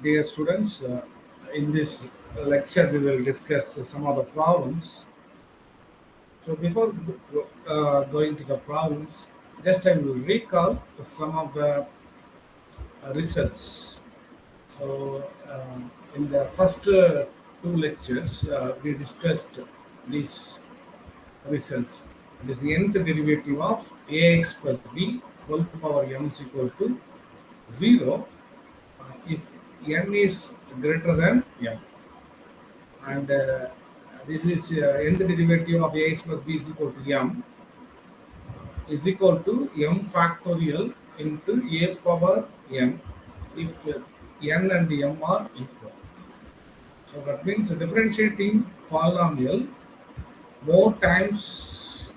Dear students, in this lecture we will discuss some of the problems. So before going to the problems, just I will recall some of the results. So in the first two lectures, we discussed these results. It is the nth derivative of ax plus b whole power m is equal to 0 if n is greater than m. And this is nth derivative of ax plus b is equal to m is equal to m factorial into a power n if n and m are equal. So that means differentiating polynomial more times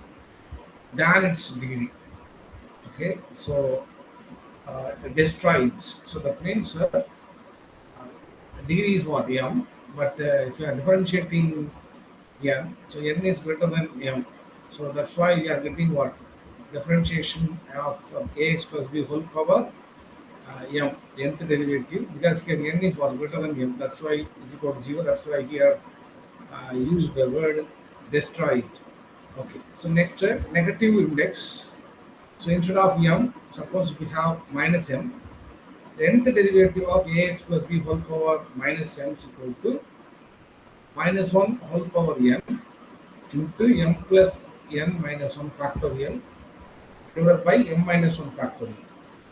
than its degree. Okay, so destroys. So that means degree is what m, but if you are differentiating n, so n is greater than m. So that's why we are getting what differentiation of ax plus b whole power m nth derivative, because here n is what greater than m. That's why is equal to 0. That's why here I use the word destroyed. Okay. So next negative index. So instead of m, suppose we have minus m. The nth derivative of ax plus b whole power minus m is equal to minus 1 whole power n into m plus n minus 1 factorial divided by m minus 1 factorial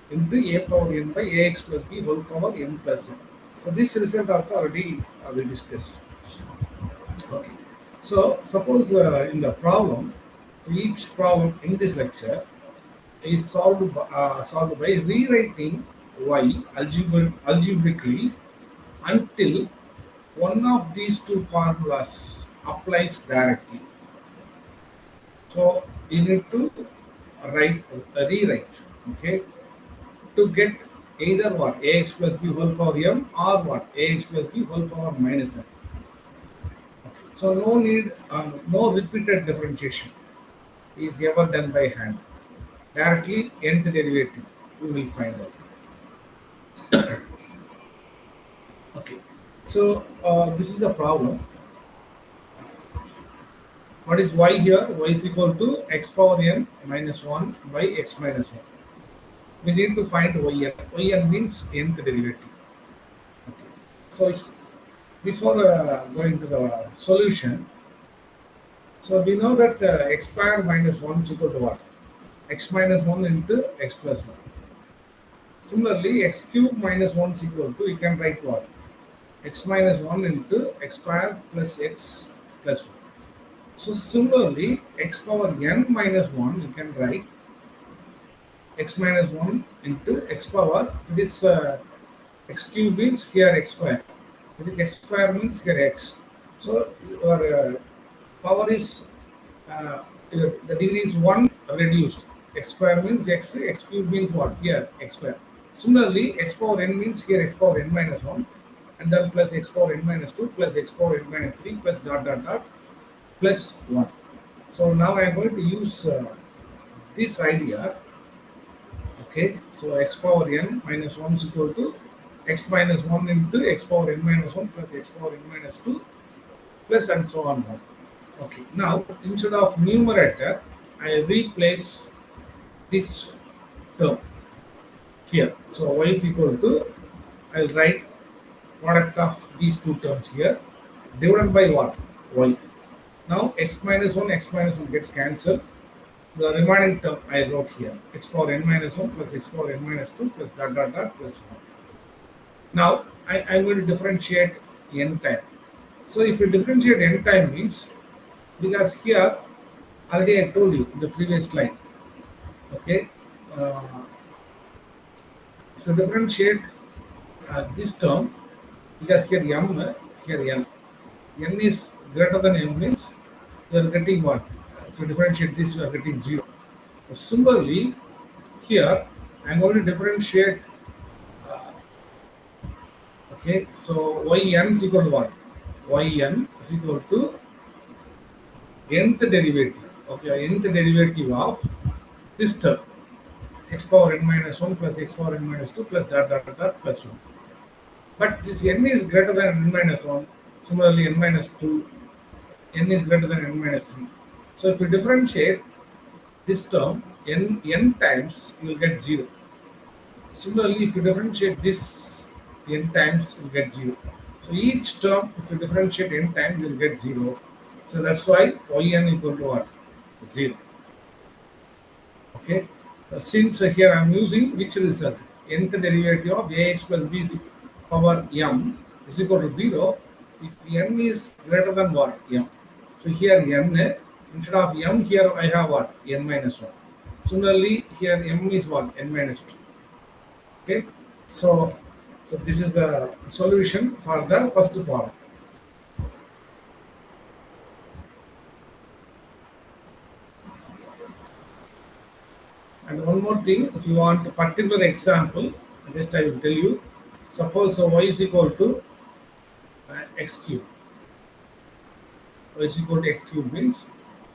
into a power n by ax plus b whole power n plus n. So this result also already we discussed. Okay. So suppose in the problem, so each problem in this lecture is solved by rewriting y algebraically until one of these two formulas applies directly. So you need to rewrite, okay, to get either what ax plus b whole power m or what ax plus b whole power minus m. Okay. So no need, no repeated differentiation is ever done by hand. Directly nth derivative we will find out. Okay, so this is a problem. What is y here? Y is equal to x power n minus 1 by x minus 1. We need to find yn. Yn means nth derivative. Okay. So before going to the solution, so we know that x square minus 1 is equal to what? X minus 1 into x plus 1. Similarly, x cube minus 1 is equal to, you can write what? X minus 1 into x square plus x plus 1. So similarly, x power n minus 1, you can write x minus 1 into x power, it is x cube means here x square. It is x square means here x. So your power is, the degree is 1 reduced. X square means x, x cube means what? Here x square. Similarly, x power n means here x power n minus 1, and then plus x power n minus 2 plus x power n minus 3 plus dot dot dot plus 1. So now I am going to use this idea. Okay, so x power n minus 1 is equal to x minus 1 into x power n minus 1 plus x power n minus 2 plus and so on. Okay, now instead of numerator, I replace this term here. So y is equal to, I will write product of these two terms here divided by what? Y. Now x minus 1 gets cancelled. The remaining term I wrote here, x power n minus 1 plus x power n minus 2 plus dot dot dot plus 1. Now I am going to differentiate n time. So if you differentiate n time means, because here already I told you in the previous slide, okay, so differentiate this term, because here m, here n is greater than m means you are getting what? If you differentiate this, you are getting 0. Similarly, here I am going to differentiate. Okay, so yn is equal to what? Yn is equal to nth derivative. Okay, nth derivative of this term, x power n minus 1 plus x power n minus 2 plus dot dot dot plus 1. But this n is greater than n minus 1. Similarly, n minus 2, n is greater than n minus 3. So if you differentiate this term n times, you will get 0. Similarly, if you differentiate this n times, you get 0. So each term, if you differentiate n times, you will get 0. So that's why yn equal to what? 0. Okay. Since here I am using which result? Nth derivative of ax plus b power m is equal to 0 if n is greater than what? M. So here n, instead of m, here I have what? N minus 1. Similarly, here m is what? N minus 2. Okay. So this is the solution for the first problem. And one more thing, if you want a particular example, just I will tell you. Suppose y is equal to x cube. Y is equal to x cube means,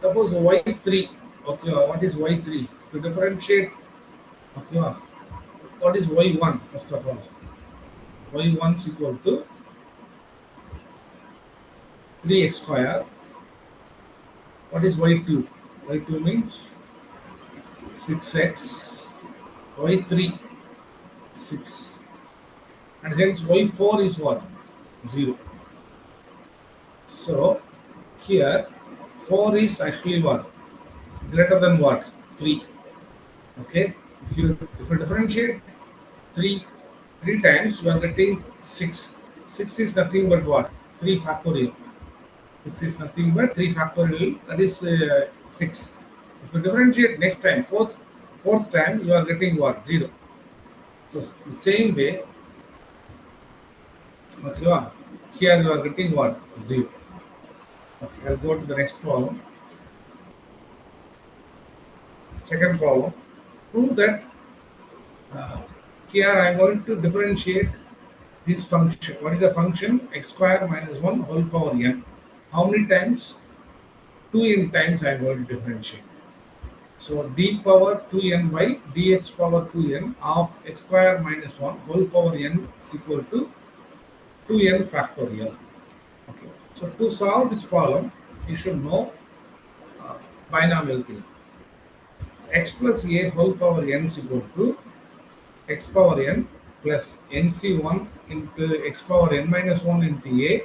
suppose y3. Okay, what is y3? To differentiate, okay, what is y1 first of all? Y1 is equal to 3x square. What is y2? Y2 means 6x. Y3 6. And hence y4 is what? 0. So here 4 is actually what? Greater than what? 3. Okay. If you differentiate 3 times, you are getting 6. 6 is nothing but what? 3 factorial. 6 is nothing but 3 factorial. That is 6. If you differentiate next time, fourth time, you are getting what? 0. So the same way, okay, here you are getting what? 0. Okay, I'll go to the next problem. Second problem. Prove that here I am going to differentiate this function. What is the function? X square minus 1 whole power n. How many times? 2n times I am going to differentiate. So d power 2n by dx power 2n of x square minus 1 whole power n is equal to 2n factorial. Okay. So to solve this problem, you should know binomial theorem. So x plus a whole power n is equal to x power n plus nc1 into x power n minus 1 into a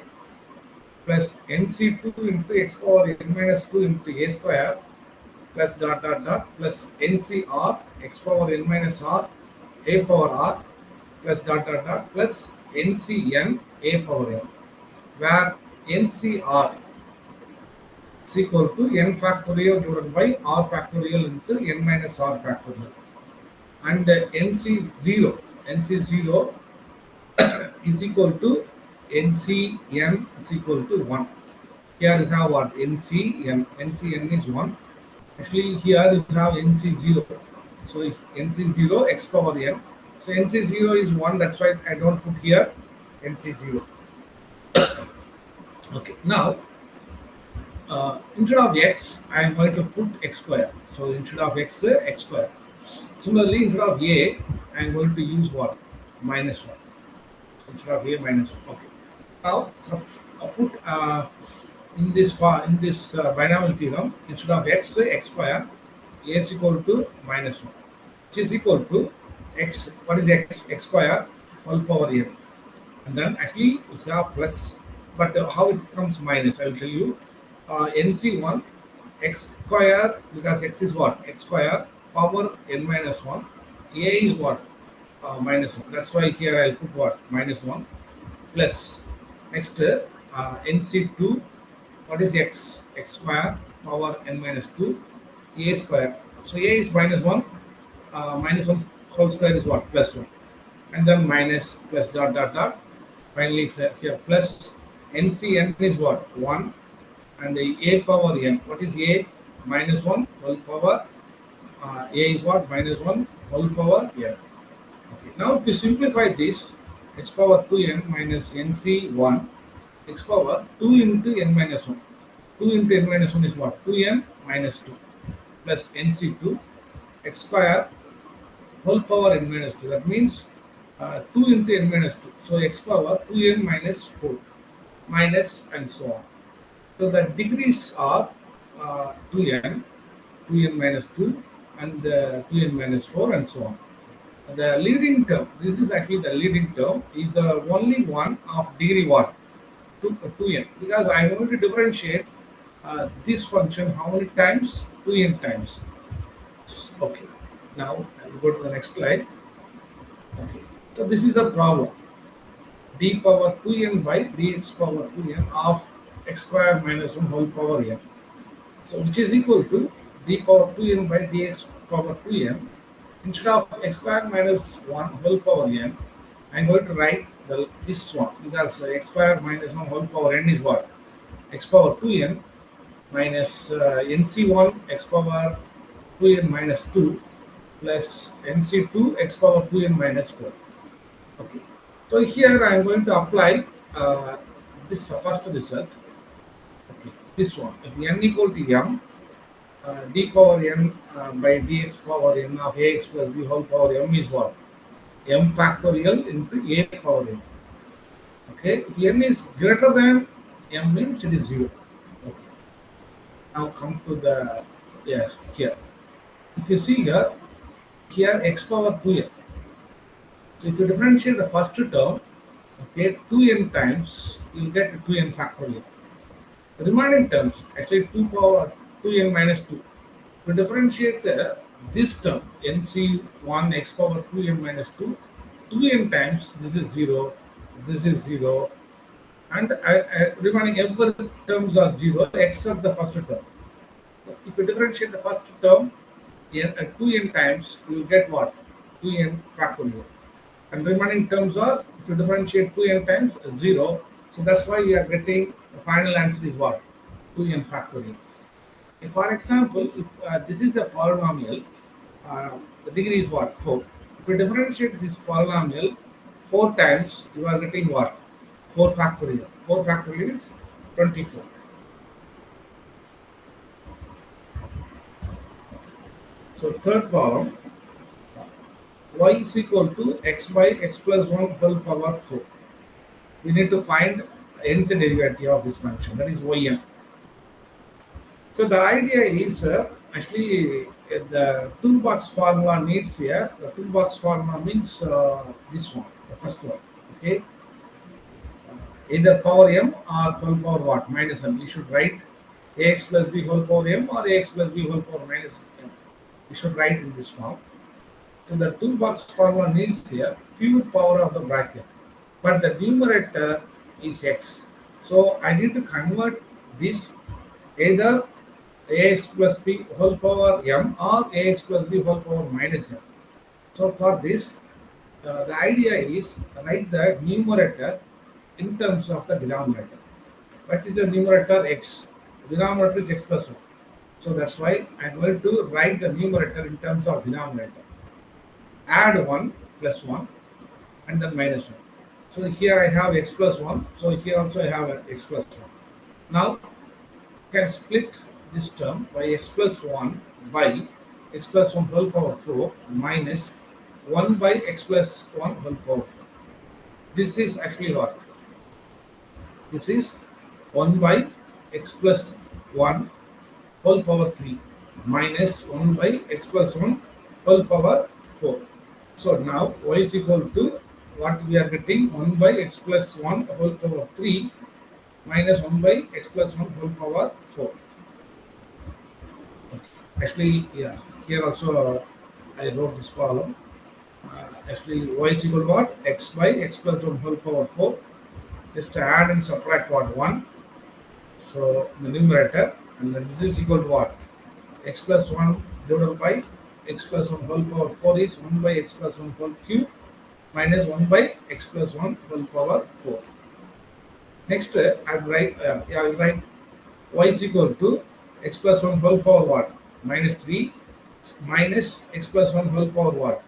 plus nc2 into x power n minus 2 into a square plus dot plus ncr x power n minus r a power r plus dot plus ncn a power n, where ncr is equal to n factorial divided by r factorial into n minus r factorial, and nc0 is equal to ncn is equal to 1. Here you have what? ncn is 1. Actually here you have nc0, so it's nc0 x power n. So nc0 is 1, that's why I don't put here nc0. Okay, now instead of x, I am going to put x square. So instead of x, x square. Similarly, instead of a, I am going to use what? Minus 1. Instead of a, minus 1. Okay. Now, put in this binomial theorem, instead of x, x square, a is equal to minus 1, which is equal to x. What is x? X square whole power n. And then actually you have plus, but how it becomes minus, I will tell you. nc1 x square, because x is what? X square power n minus 1. A is what? Minus 1. That's why here I'll put what? Minus 1 plus. Next, nc2. What is x? X square power n minus 2. A square. So a is minus 1. Minus 1 whole square is what? Plus 1. And then minus plus dot. Finally here plus ncn is what? 1. And the a power n. What is a? Minus 1 whole power. A is what? Minus 1 whole power n. Okay. Now if you simplify this, x power 2n minus nc1, x power 2 into n minus 1. 2 into n minus 1 is what? 2n minus 2 plus nc2 x square whole power n minus 2. That means 2 into n minus 2. So x power 2n minus 4 minus and so on. So the degrees are 2n, 2n minus 2 and 2n minus 4 and so on. The leading term, this is actually the leading term, is the only one of degree what? 2n, because I want to differentiate this function how many times? 2n times. Okay, now I'll go to the next slide. Okay, so this is the problem. D power 2n by dx power 2n of x square minus 1 whole power n. So which is equal to d power 2n by dx power 2n. Instead of x square minus 1 whole power n, I'm going to write this one, because x square minus 1 whole power n is what? X power 2n minus nc1 x power 2n minus 2 plus nc2 x power 2n minus 4. Okay. So here I am going to apply this first result. Okay. This one. If n equal to m, d power n by dx power n of ax plus b whole power m is what? M factorial into a power n. Okay. If n is greater than m means it is 0. Okay. Now come to the here. If you see here x power 2n. So if you differentiate the first term, okay, 2n times, you'll get 2n factorial. The remaining terms, actually 2 power 2n minus 2. To differentiate this term, nc1 x power 2n minus 2, 2n times, this is 0, this is 0, and remaining every terms are 0 except the first term. If you differentiate the first term, 2n times, you will get what? 2n factorial. And remaining terms are, if you differentiate 2n times, 0. So that's why we are getting the final answer is what? 2n factorial. If, for example, if this is a polynomial, the degree is what? 4. If you differentiate this polynomial 4 times, you are getting what? 4 factorial. 4 factorial is 24. So third problem, y is equal to x by x plus 1 whole power 4. We need to find nth derivative of this function, that is yn. So the idea is actually the toolbox formula needs here. The toolbox formula means this one, the first one. Okay, either power m or whole power what? Minus m. You should write ax plus b whole power m or ax plus b whole power minus m. You should write in this form. So the toolbox formula needs here pure power of the bracket, but the numerator is x. So I need to convert this either ax plus b whole power m or ax plus b whole power minus m. So for this, the idea is write the numerator in terms of the denominator. What is the numerator? X. The denominator is x plus 1. So that's why I'm going to write the numerator in terms of denominator. Add 1 plus 1 and then minus 1. So here I have x plus 1. So here also I have x plus 1. Now you can split this term by x plus 1 by x plus 1 whole power 4 minus 1 by x plus 1 whole power 4. This is actually what? This is 1 by x plus 1 whole power 3 minus 1 by x plus 1 whole power 4. So now y is equal to what we are getting? 1 by x plus 1 whole power 3 minus 1 by x plus 1 whole power 4. Okay. Actually, yeah, here also I wrote this problem. Actually, y is equal to what? X by x plus 1 whole power 4. Just add and subtract what? 1. So the numerator, and then this is equal to what? X plus 1 divided by x plus 1 whole power 4 is 1 by x plus 1 whole cube minus 1 by x plus 1 whole power 4. Next, I'll write y is equal to x plus 1 whole power what? Minus 3 minus x plus 1 whole power what?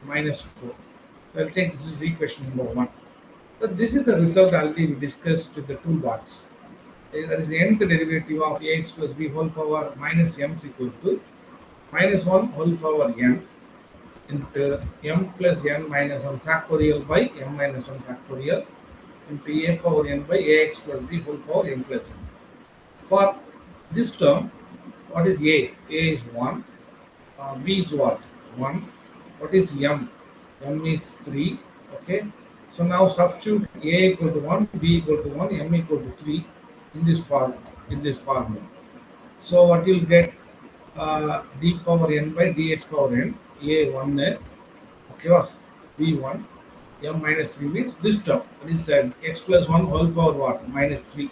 Minus 4. I'll take this is equation number 1. So this is the result already we discussed with the toolbox. That is the nth derivative of ax plus b whole power minus m is equal to minus 1 whole power n into m plus n minus 1 factorial by m minus 1 factorial into a power n by ax plus b whole power n plus n. For this term, what is a? A is 1, b is what? 1. What is m? M is 3. Okay. So now substitute a equal to 1, b equal to 1, m equal to 3 in this form. So what you'll get, d power n by dx power n, a 1 there, okay, b 1, m minus 3 means this term, that is x plus 1 whole power what? Minus 3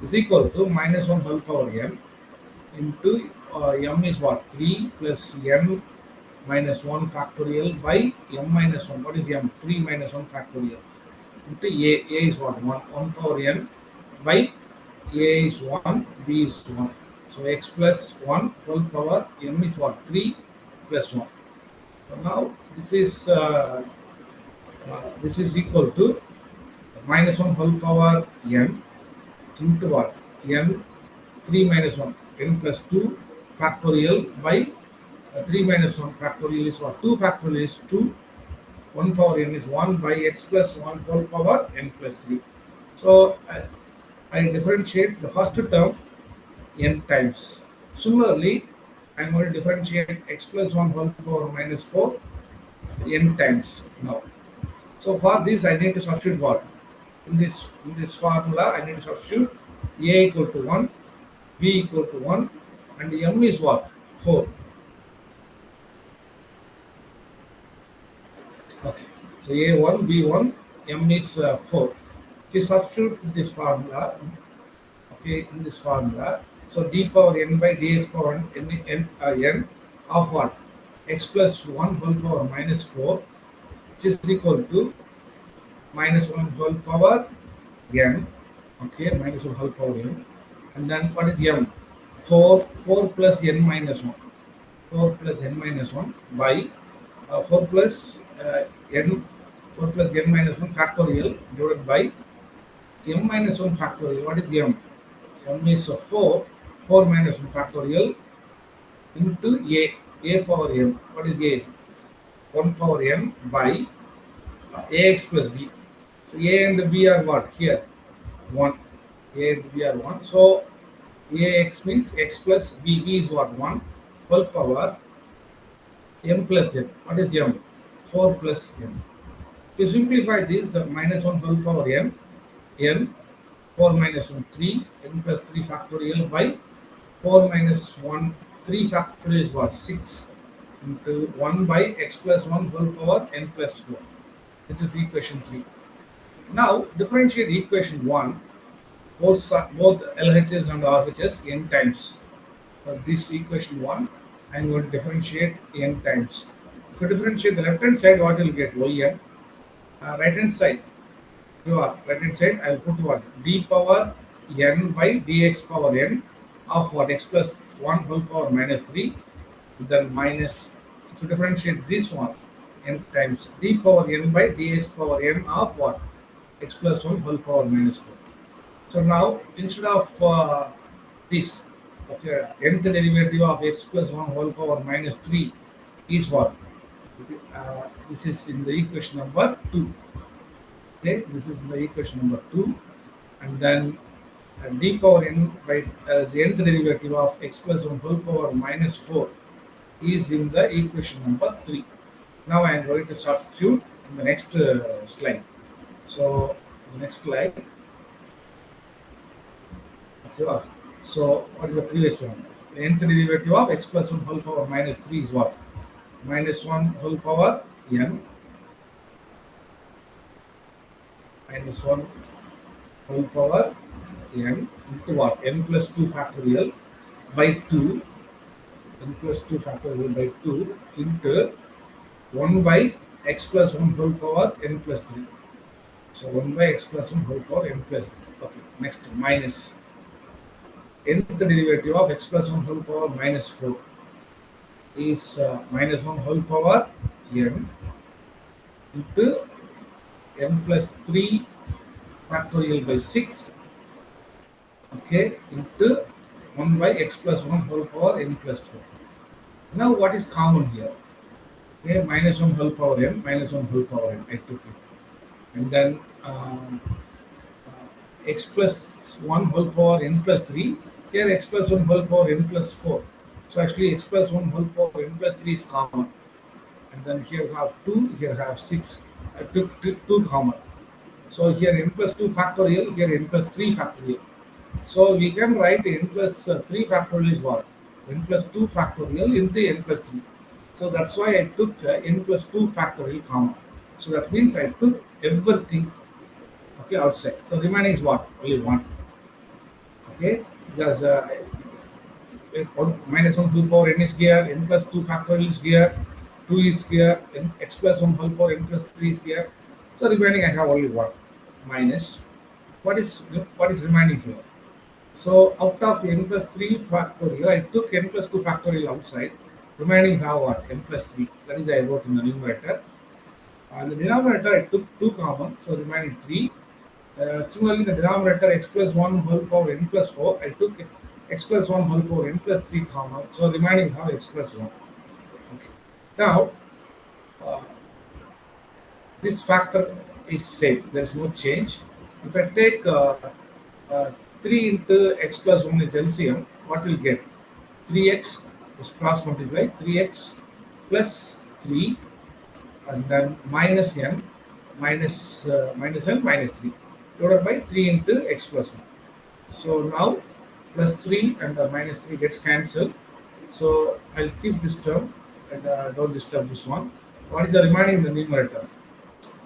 is equal to minus 1 whole power n into m is what? 3 plus n minus 1 factorial by m minus 1. What is m? 3 minus 1 factorial into a. A is what? 1 power n by a is 1, b is 1. So x plus 1 whole power m is what? 3 plus 1. So now this is equal to minus 1 whole power n into what? N 3 minus 1, n plus 2 factorial by 3 minus 1 factorial is what? 2 factorial is 2. 1 power n is 1 by x plus 1 whole power n plus 3. So I differentiate the first term n times. Similarly, I am going to differentiate x plus 1 whole power minus 4 n times now. So for this, I need to substitute what? In this formula, I need to substitute a equal to 1, b equal to 1, and m is what? 4. Okay. So a1, b1, m is 4. If you substitute this formula, okay, in this formula, so d power n by dx power n of what? X plus 1 whole power minus 4, which is equal to minus 1 whole power n, okay, minus 1 whole power n, and then what is m? 4 plus n minus 1, 4 plus n minus 1 by 4 plus n minus 1 factorial divided by m minus 1 factorial. What is m? M is 4 minus 1 factorial into a power n. What is a? 1 power n by ax plus b. So a and b are what? Here 1. A and b are 1. So ax means x plus b. B is what? 1 whole power m plus n. What is m? 4 plus n. To simplify this, the minus 1 whole power n 4 minus 1 3, n plus 3 factorial by 4 minus 1 3 factorial is what? 6 into 1 by x plus 1 whole power n plus 4. This is equation 3. Now differentiate equation 1, both LHS and RHS n times. For this equation 1, I am going to differentiate n times. If you differentiate the left hand side, what you will get? Yn. Right hand side, I will put what? D power n by dx power n of what? X plus 1 whole power minus 3. Then minus, if you differentiate this one, n times d power n by dx power n of what? X plus 1 whole power minus 4. So now, instead of this, okay, nth derivative of x plus 1 whole power minus 3 is what? This is in the equation number 2. Okay, this is the equation number 2, and then d power n by the nth derivative of x plus 1 whole power minus 4 is in the equation number 3. Now I am going to substitute in the next slide. So the next slide. Okay, so what is the previous one? The nth derivative of x plus 1 whole power minus 3 is what? Minus 1 whole power n minus 1 whole power n into what? N plus 2 factorial by 2, n plus 2 factorial by 2 into 1 by x plus 1 whole power n plus 3. So 1 by x plus 1 whole power n plus 3. Okay, next minus nth derivative of x plus 1 whole power minus 4 is minus 1 whole power n into n plus 3 factorial by 6, okay, into 1 by x plus 1 whole power n plus 4. Now what is common here? Okay, minus 1 whole power n, minus 1 whole power n, I took it. And then x plus 1 whole power n plus 3, here x plus 1 whole power n plus 4. So actually x plus 1 whole power n plus 3 is common. And then here we have 2, here we have 6. I took 2 common. So here n plus 2 factorial, here n plus 3 factorial. So we can write n plus 3 factorial is what? N plus 2 factorial into n plus 3. So that's why I took n plus 2 factorial common. So that means I took everything, okay, outside. So remaining is what? Only 1. Okay, because minus 1 whole power n is here, n plus 2 factorial is here, 2 is here, and x plus 1 whole power n plus 3 is here. So remaining I have only 1 minus what is remaining here. So out of n plus 3 factorial, I took n plus 2 factorial outside. Remaining have what? N plus 3. That is I wrote in the numerator. And the denominator I took 2 common, so remaining 3. Similarly, the denominator x plus 1 whole power n plus 4, I took x plus 1 whole power n plus 3 common, so remaining have x plus 1. Okay. Now, uh, this factor is same, there is no change. If I take 3 into x plus 1 is LCM, what will get? 3x is cross multiply, 3x plus 3, and then minus n, minus n minus 3, divided by 3 into x plus 1. So now plus 3 and minus 3 gets cancelled. So I'll keep this term and don't disturb this one. What is the remaining in the numerator?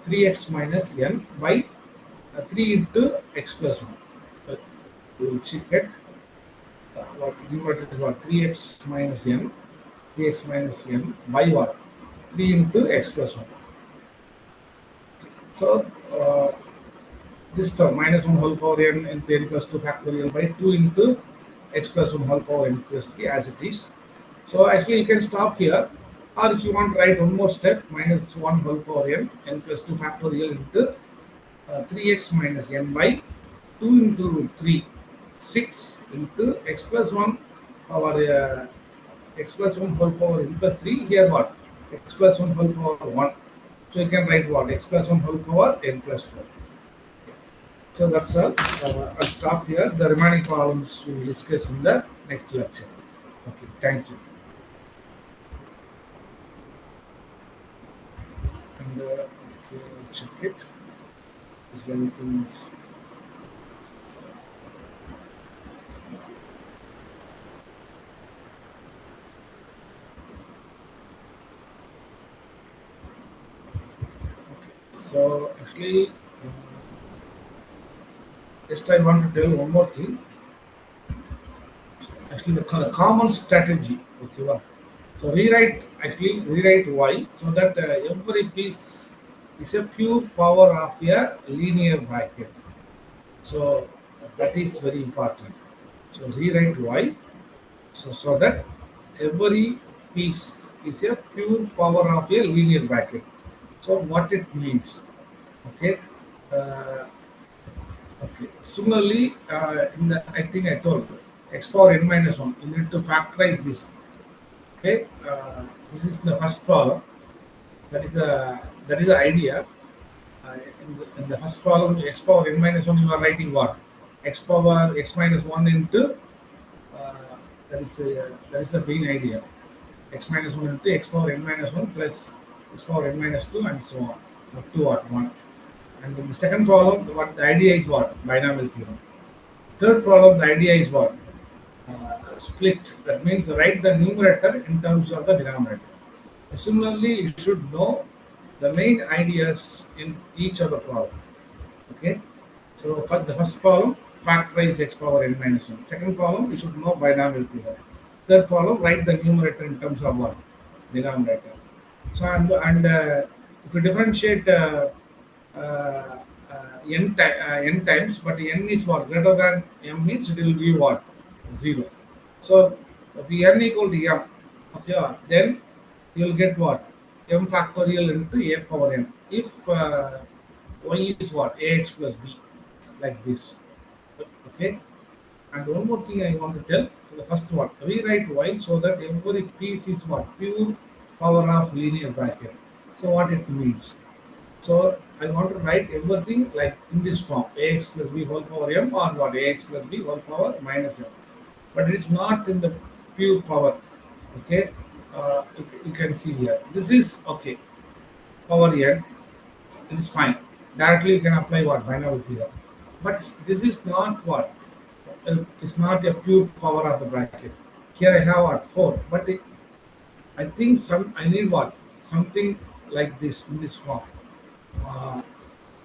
3x minus n by 3 into x plus 1. We will check it. What numerator is what? 3x minus n, 3x minus n by what? 3 into x plus 1. So this term minus 1 whole power n into n plus 2 factorial by 2 into x plus 1 whole power n plus 3 as it is. So actually you can stop here, or if you want to write one more step, minus 1 whole power n plus 2 factorial into 3x minus n by 2 into root 3, 6 into x plus 1 power x plus 1 whole power n plus 3, here what? X plus 1 whole power 1. So you can write what? X plus 1 whole power n plus 4. So that's all. I'll stop here. The remaining problems we will discuss in the next lecture. Okay, thank you. And okay, I'll check it. Is there anything else? So actually, just I want to tell one more thing. Actually, the common strategy. Okay, well, so rewrite y so that every piece is a pure power of a linear bracket. So that is very important. So rewrite y so that every piece is a pure power of a linear bracket. So what it means? Okay. Uh, okay. Similarly, I think I told x power n minus 1. You need to factorize this. Okay. This is the first problem. That is the idea. In the first problem, x power n minus 1, you are writing what? X power x minus 1 into that is the main idea. X minus 1 into x power n minus 1 plus x power n minus 2 and so on up to what 1. And in the second problem, what the idea is what? Binomial theorem. Third problem, the idea is what? Split. That means write the numerator in terms of the denominator. Similarly, you should know the main ideas in each of the problem. Okay. So for the first problem, factorize x power n minus 1. Second problem, you should know binomial theorem. Third problem, write the numerator in terms of what? Denominator. So and if you differentiate n times, but n is what? Greater than m means it will be what? 0. So if n equal to m, okay, then you will get what? M factorial into a power n. If y is what? Ax plus b, like this. Okay. And one more thing I want to tell. So the first one, rewrite y so that every piece is what? Pure power of linear bracket. So what it means? So I want to write everything like in this form: ax plus b whole power m, or what, ax plus b whole power minus m. But it's not in the pure power. Okay, you can see here. This is okay. Power n, it is fine. Directly you can apply what, binomial theorem. But this is not what. It's not a pure power of the bracket. Here I have what, 4, but I think I need what, something like this in this form. Uh,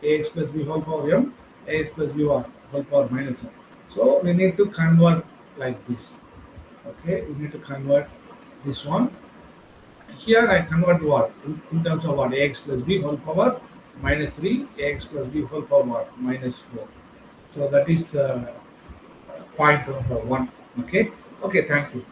ax plus b whole power m, ax plus b what, whole power minus m. So we need to convert like this. Okay, we need to convert this one. Here I convert what, in terms of what, ax plus b whole power minus 3, ax plus b whole power what, minus 4. So that is point number 1. Okay. Okay, thank you.